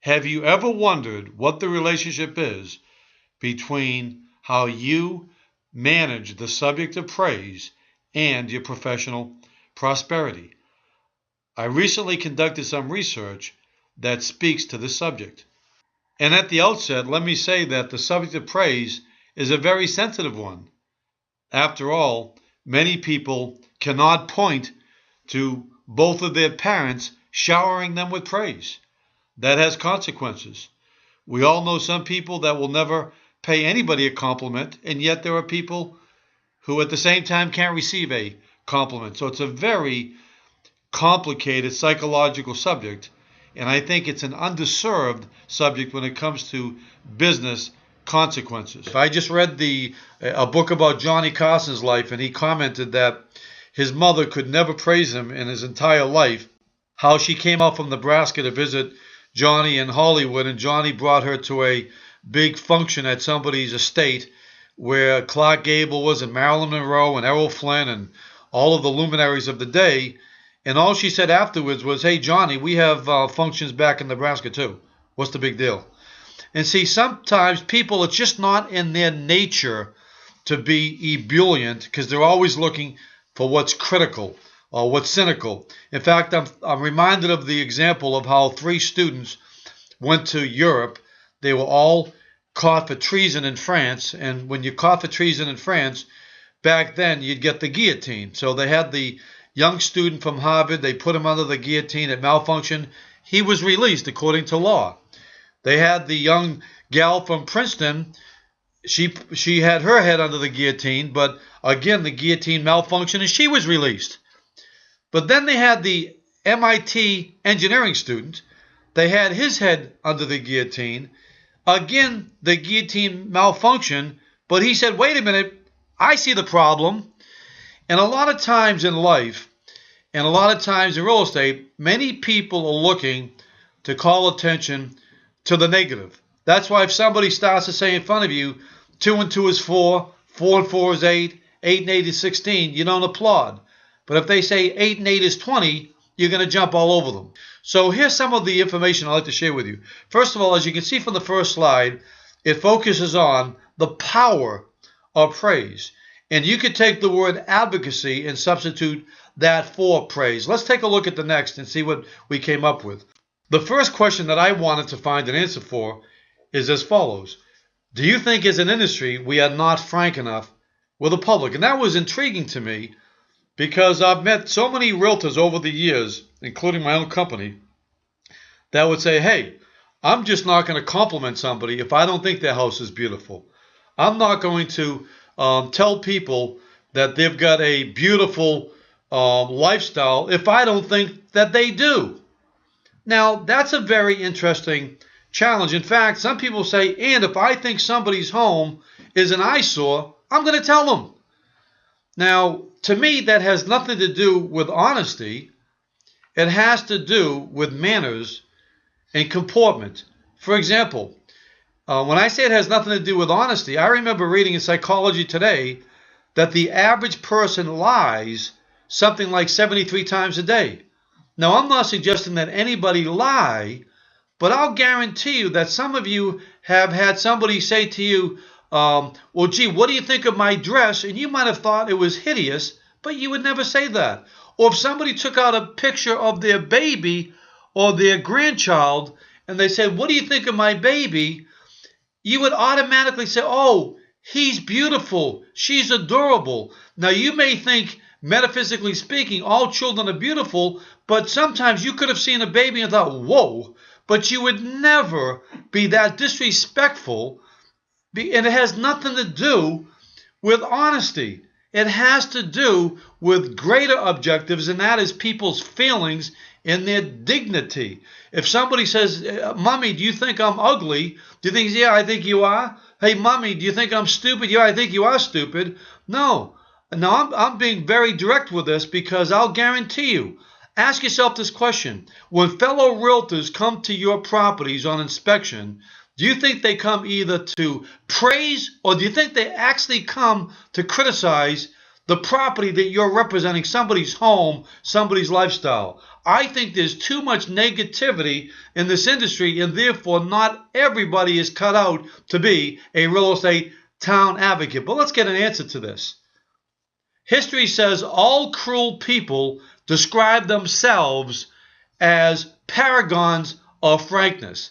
Have you ever wondered what the relationship is between how you manage the subject of praise and your professional prosperity? I recently conducted some research that speaks to this subject. And at the outset, let me say that the subject of praise is a very sensitive one. After all, many people cannot point to both of their parents showering them with praise. That has consequences. We all know some people that will never pay anybody a compliment, and yet there are people who at the same time can't receive a compliment. So it's a very complicated psychological subject, and I think it's an underserved subject when it comes to business consequences. I just read a book about Johnny Carson's life, and he commented that his mother could never praise him in his entire life, how she came out from Nebraska to visit Johnny in Hollywood, and Johnny brought her to a big function at somebody's estate where Clark Gable was, and Marilyn Monroe and Errol Flynn and all of the luminaries of the day. And all she said afterwards was, "Hey, Johnny, we have functions back in Nebraska too. What's the big deal?" And see, sometimes people, it's just not in their nature to be ebullient because they're always looking for what's critical or what's cynical. In fact, I'm reminded of the example of how 3 students went to Europe. They were all caught for treason in France. And when you're caught for treason in France, back then you'd get the guillotine. So they had the young student from Harvard. They put him under the guillotine. It malfunctioned. He was released according to law. They had the young gal from Princeton. She had her head under the guillotine, but again, the guillotine malfunctioned and she was released. But then they had the MIT engineering student. They had his head under the guillotine. Again, the guillotine malfunctioned, but he said, "Wait a minute, I see the problem." And a lot of times in life, and a lot of times in real estate, many people are looking to call attention to the negative. That's why if somebody starts to say in front of you, 2 and 2 is 4, 4 and 4 is 8, 8 and 8 is 16, you don't applaud. But if they say 8 and 8 is 20, you're going to jump all over them. So here's some of the information I'd like to share with you. First of all, as you can see from the first slide, it focuses on the power of praise. And you could take the word advocacy and substitute that for praise. Let's take a look at the next and see what we came up with. The first question that I wanted to find an answer for is as follows. Do you think as an industry we are not frank enough with the public? And that was intriguing to me because I've met so many realtors over the years, including my own company, that would say, "Hey, I'm just not going to compliment somebody if I don't think their house is beautiful. I'm not going to tell people that they've got a beautiful lifestyle if I don't think that they do." Now, that's a very interesting challenge. In fact, some people say, "And if I think somebody's home is an eyesore, I'm going to tell them." Now, to me, that has nothing to do with honesty. It has to do with manners and comportment. For example, when I say it has nothing to do with honesty, I remember reading in Psychology Today that the average person lies something like 73 times a day. Now, I'm not suggesting that anybody lie, but I'll guarantee you that some of you have had somebody say to you, "Well, gee, what do you think of my dress?" And you might have thought it was hideous, but you would never say that. Or if somebody took out a picture of their baby or their grandchild and they said, "What do you think of my baby?" you would automatically say, "Oh, he's beautiful. She's adorable." Now, you may think, metaphysically speaking, all children are beautiful, but sometimes you could have seen a baby and thought, "Whoa," but you would never be that disrespectful. And it has nothing to do with honesty. It has to do with greater objectives, and that is people's feelings and their dignity. If somebody says, "Mommy, do you think I'm ugly?" Do you think, "Yeah, I think you are"? "Hey, Mommy, do you think I'm stupid?" "Yeah, I think you are stupid." No. Now, I'm being very direct with this because I'll guarantee you, ask yourself this question. When fellow realtors come to your properties on inspection, do you think they come either to praise or do you think they actually come to criticize the property that you're representing, somebody's home, somebody's lifestyle. I think there's too much negativity in this industry, and therefore not everybody is cut out to be a real estate town advocate. But let's get an answer to this. History says all cruel people describe themselves as paragons of frankness.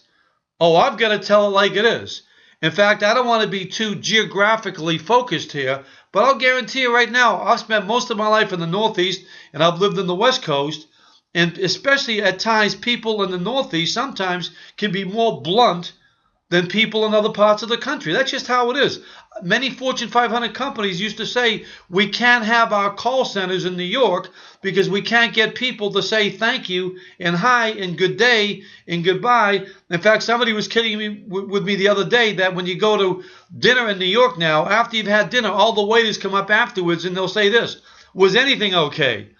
Oh, I've got to tell it like it is. In fact, I don't want to be too geographically focused here, but I'll guarantee you right now, I've spent most of my life in the Northeast, and I've lived in the West Coast, and especially at times, people in the Northeast sometimes can be more blunt than people in other parts of the country. That's just how it is. Many Fortune 500 companies used to say, we can't have our call centers in New York because we can't get people to say thank you and hi and good day and goodbye. In fact, somebody was kidding me with me the other day that when you go to dinner in New York now, after you've had dinner, all the waiters come up afterwards and they'll say this, was anything okay?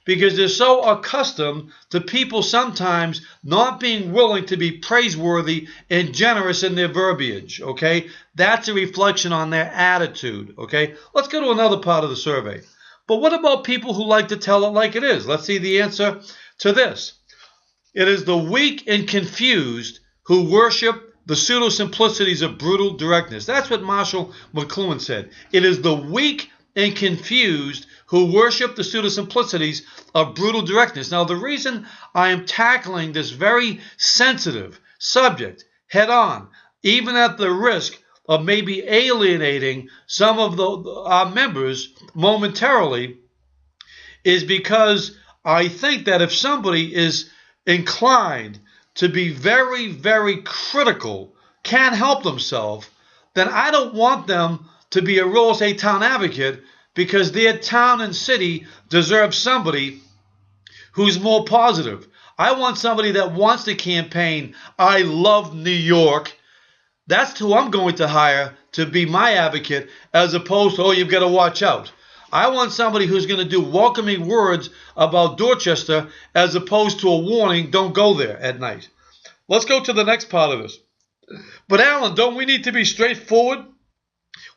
Because they're so accustomed to people sometimes not being willing to be praiseworthy and generous in their verbiage, okay? That's a reflection on their attitude, okay? Let's go to another part of the survey. But what about people who like to tell it like it is? Let's see the answer to this. It is the weak and confused who worship the pseudo-simplicities of brutal directness. That's what Marshall McLuhan said. It is the weak and confused who worship the pseudo-simplicities of brutal directness. Now, the reason I am tackling this very sensitive subject head on, even at the risk of maybe alienating some of our members momentarily, is because I think that if somebody is inclined to be very, very critical, can't help themselves, then I don't want them to be a real estate town advocate, because their town and city deserves somebody who's more positive. I want somebody that wants to campaign, I love New York. That's who I'm going to hire to be my advocate, as opposed to, oh, you've got to watch out. I want somebody who's going to do welcoming words about Dorchester, as opposed to a warning, don't go there at night. Let's go to the next part of this. But Allan, don't we need to be straightforward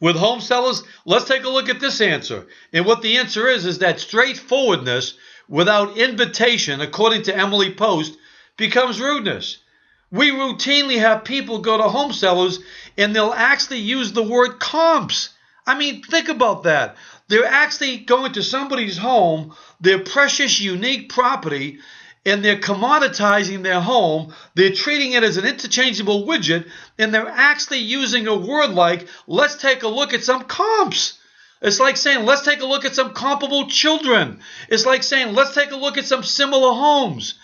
with home sellers? Let's take a look at this answer. And what the answer is that straightforwardness without invitation, according to Emily Post, becomes rudeness. We routinely have people go to home sellers and they'll actually use the word comps. I mean, think about that. They're actually going to somebody's home, their precious, unique property, and they're commoditizing their home. They're treating it as an interchangeable widget, and they're actually using a word like, let's take a look at some comps. It's like saying, let's take a look at some comparable children. It's like saying, let's take a look at some similar homes.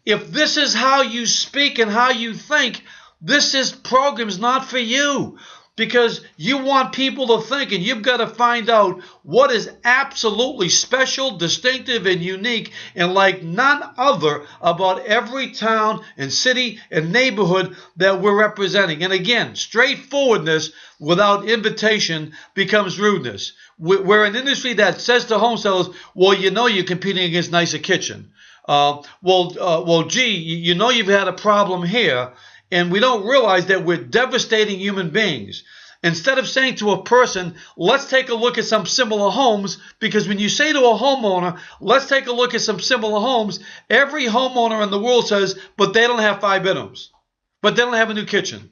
If this is how you speak and how you think, this program's not for you. Because you want people to think, and you've got to find out what is absolutely special, distinctive, and unique, and like none other about every town and city and neighborhood that we're representing. And again, straightforwardness without invitation becomes rudeness. We're an industry that says to home sellers, well, you know you're competing against Nicer Kitchen. Gee, you know you've had a problem here. And we don't realize that we're devastating human beings. Instead of saying to a person, let's take a look at some similar homes, because when you say to a homeowner, let's take a look at some similar homes, every homeowner in the world says, but they don't have 5 bedrooms. But they don't have a new kitchen.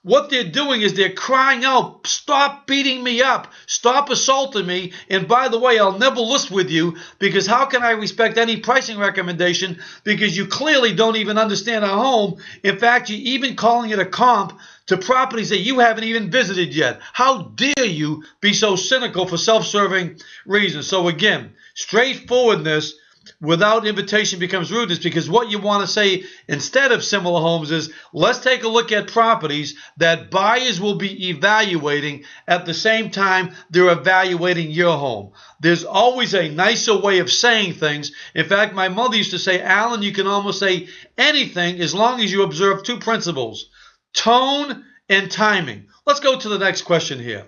What they're doing is they're crying out, stop beating me up, stop assaulting me, and by the way, I'll never list with you, because how can I respect any pricing recommendation, because you clearly don't even understand our home. In fact, you're even calling it a comp to properties that you haven't even visited yet. How dare you be so cynical for self-serving reasons? So again, straightforwardness without invitation becomes rudeness, because what you want to say instead of similar homes is, let's take a look at properties that buyers will be evaluating at the same time they're evaluating your home. There's always a nicer way of saying things. In fact, my mother used to say, Allan, you can almost say anything as long as you observe 2 principles, tone and timing. Let's go to the next question here.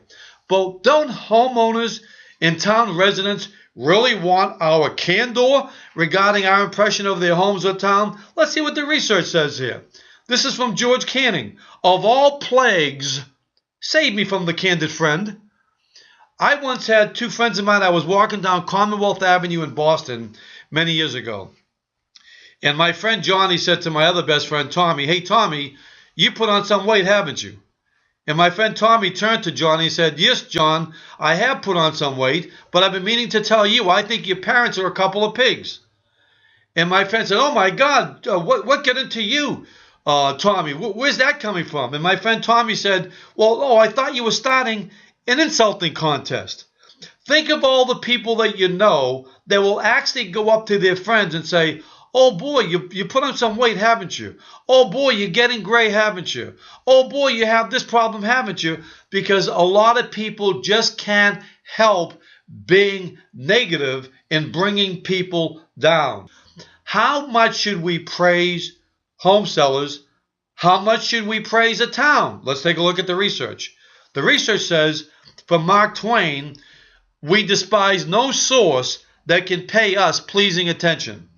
But don't homeowners and town residents really want our candor regarding our impression of their homes or town? Let's see what the research says here. This is from George Canning. Of all plagues, save me from the candid friend. I once had two friends of mine. I was walking down Commonwealth Avenue in Boston many years ago. And my friend Johnny said to my other best friend, Tommy, "Hey, Tommy, you put on some weight, haven't you?" And my friend Tommy turned to Johnny and said, "Yes, John, I have put on some weight, but I've been meaning to tell you, I think your parents are a couple of pigs." And my friend said, "Oh, my God, what got into you, Tommy? Where's that coming from?" And my friend Tommy said, "Well, I thought you were starting an insulting contest." Think of all the people that you know that will actually go up to their friends and say, "Oh, boy, you put on some weight, haven't you? Oh, boy, you're getting gray, haven't you? Oh, boy, you have this problem, haven't you?" Because a lot of people just can't help being negative and bringing people down. How much should we praise home sellers? How much should we praise a town? Let's take a look at the research. The research says, from Mark Twain, we despise no source that can pay us pleasing attention.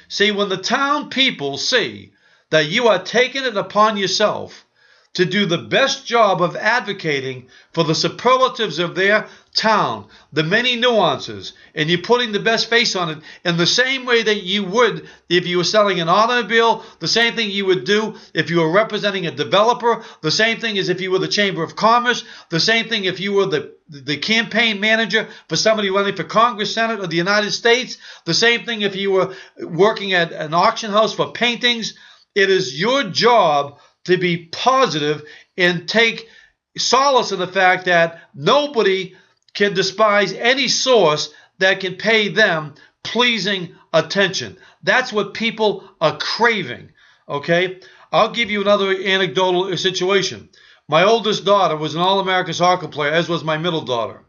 See, when the town people see that you are taking it upon yourself to do the best job of advocating for the superlatives of their town, the many nuances, and you're putting the best face on it in the same way that you would if you were selling an automobile, the same thing you would do if you were representing a developer, the same thing as if you were the Chamber of Commerce, the same thing if you were the campaign manager for somebody running for Congress, Senate, or the United States, the same thing if you were working at an auction house for paintings. It is your job to be positive and take solace in the fact that nobody can despise any source that can pay them pleasing attention. That's what people are craving, okay? I'll give you another anecdotal situation. My oldest daughter was an All-American soccer player, as was my middle daughter.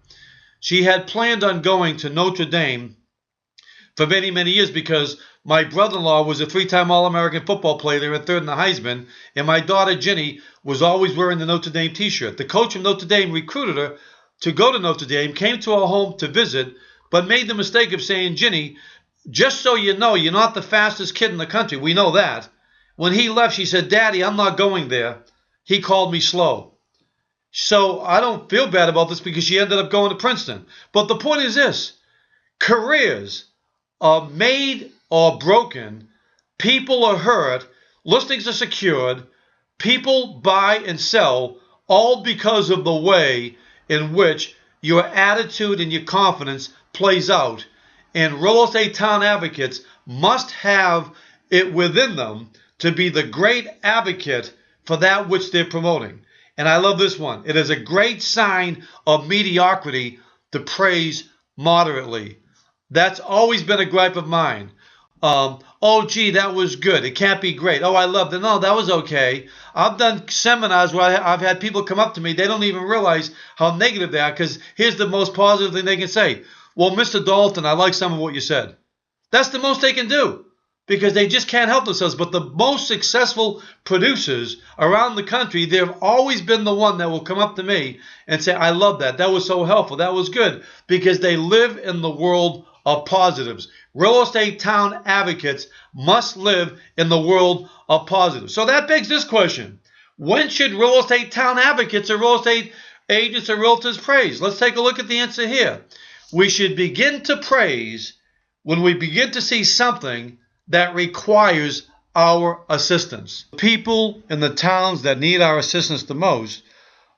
She had planned on going to Notre Dame for many, many years because my brother-in-law was a three-time All-American football player. They were third in the Heisman. And my daughter, Ginny, was always wearing the Notre Dame t-shirt. The coach of Notre Dame recruited her to go to Notre Dame, came to our home to visit, but made the mistake of saying, "Ginny, just so you know, you're not the fastest kid in the country. We know that." When he left, she said, "Daddy, I'm not going there. He called me slow." So I don't feel bad about this because she ended up going to Princeton. But the point is this: careers are made or broken, people are hurt, listings are secured, people buy and sell, all because of the way in which your attitude and your confidence plays out. And real estate town advocates must have it within them to be the great advocate for that which they're promoting. And I love this one. It is a great sign of mediocrity to praise moderately. That's always been a gripe of mine. Oh, gee, that was good. It can't be great. Oh, I loved it. No, that was okay. I've done seminars where I've had people come up to me. They don't even realize how negative they are because here's the most positive thing they can say. "Well, Mr. Dalton, I like some of what you said." That's the most they can do because they just can't help themselves. But the most successful producers around the country, they've always been the one that will come up to me and say, "I love that. That was so helpful. That was good," because they live in the world of positives. Real estate town advocates must live in the world of positives. So that begs this question: when should real estate town advocates or real estate agents or realtors praise? Let's take a look at the answer here. We should begin to praise when we begin to see something that requires our assistance. People in the towns that need our assistance the most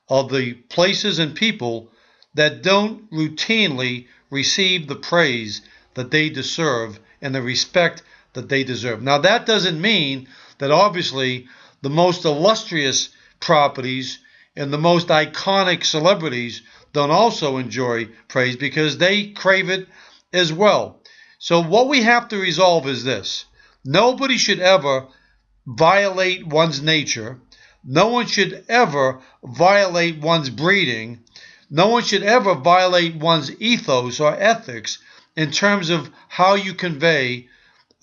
are the places and people that don't routinely receive the praise that they deserve and the respect that they deserve. Now, that doesn't mean that obviously the most illustrious properties and the most iconic celebrities don't also enjoy praise because they crave it as well. So what we have to resolve is this: nobody should ever violate one's nature. No one should ever violate one's breeding. No one should ever violate one's ethos or ethics in terms of how you convey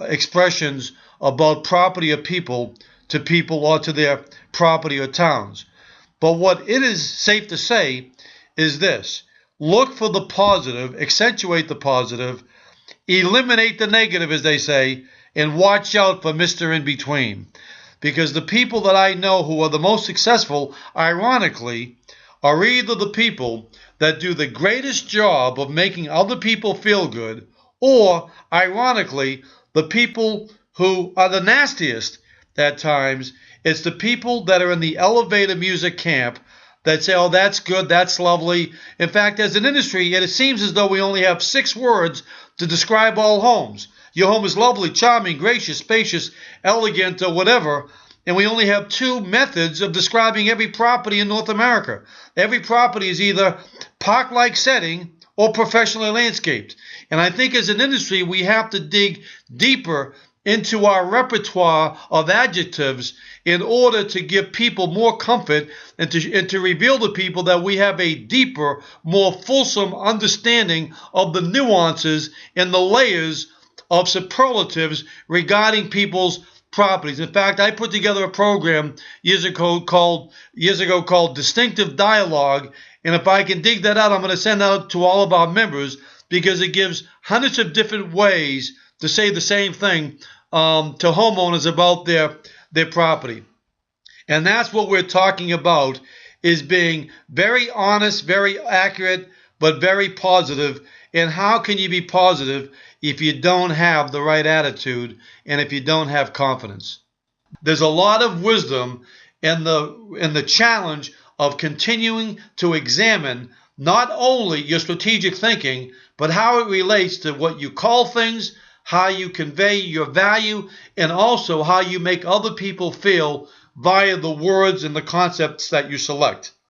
expressions about property or people to people or to their property or towns. But what it is safe to say is this: look for the positive, accentuate the positive, eliminate the negative, as they say, and watch out for Mr. In-Between. Because the people that I know who are the most successful, ironically, are either the people that do the greatest job of making other people feel good, or, ironically, the people who are the nastiest at times. It's the people that are in the elevator music camp that say, oh, that's good, that's lovely. In fact, as an industry, it seems as though we only have 6 words to describe all homes. Your home is lovely, charming, gracious, spacious, elegant, or whatever. And we only have 2 methods of describing every property in North America. Every property is either park-like setting or professionally landscaped. And I think as an industry, we have to dig deeper into our repertoire of adjectives in order to give people more comfort and to reveal to people that we have a deeper, more fulsome understanding of the nuances and the layers of superlatives regarding people's properties. In fact, I put together a program years ago called Distinctive Dialogue, and if I can dig that out, I'm going to send out to all of our members because it gives hundreds of different ways to say the same thing to homeowners about their property. And that's what we're talking about, is being very honest, very accurate, but very positive. And how can you be positive if you don't have the right attitude and if you don't have confidence? There's a lot of wisdom in the challenge of continuing to examine not only your strategic thinking, but how it relates to what you call things, how you convey your value, and also how you make other people feel via the words and the concepts that you select.